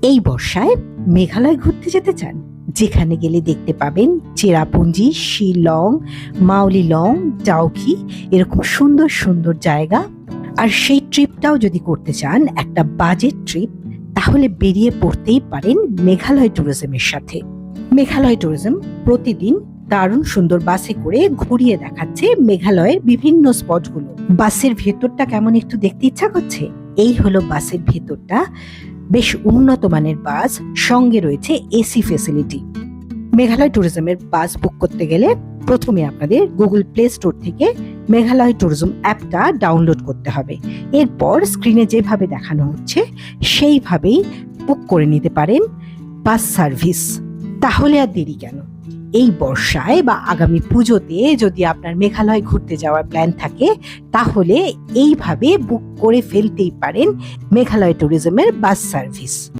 এই বর্ষায় মেঘালয় ঘুরতে যেতে চান? যেখানে গেলে দেখতে পাবেন চেরাপুঞ্জি, শিলং, মাওলিলং, ডাউকি এরকম সুন্দর সুন্দর জায়গা। আর সেই ট্রিপটাও যদি করতে চান, একটা বাজেট ট্রিপ, তাহলে বেরিয়ে পড়তেই পারেন মেঘালয় ট্যুরিজমের সাথে। মেঘালয় ট্যুরিজম প্রতিদিন দারুণ সুন্দর বাসে করে ঘুরিয়ে দেখাচ্ছে মেঘালয়ের বিভিন্ন স্পটগুলো। বাসের ভেতরটা কেমন একটু দেখতে ইচ্ছা করছে? এই হলো বাসের ভেতরটা। বেশ উন্নত মানের বাস, সঙ্গে রয়েছে এসি ফেসিলিটি। মেঘালয় ট্যুরিজমের বাস বুক করতে গেলে প্রথমে আপনাদের গুগল প্লে স্টোর থেকে মেঘালয় ট্যুরিজম অ্যাপটা ডাউনলোড করতে হবে। এরপর স্ক্রিনে যেভাবে দেখানো হচ্ছে সেইভাবেই বুক করে নিতে পারেন বাস সার্ভিস। তাহলে আর দেরি কেন? এই বর্ষায় বা আগামী পুজোতে যদি আপনার মেঘালয় ঘুরতে যাওয়ার প্ল্যান থাকে, তাহলে এইভাবে বুক করে ফেলতেই পারেন মেঘালয় ট্যুরিজমের বাস সার্ভিস।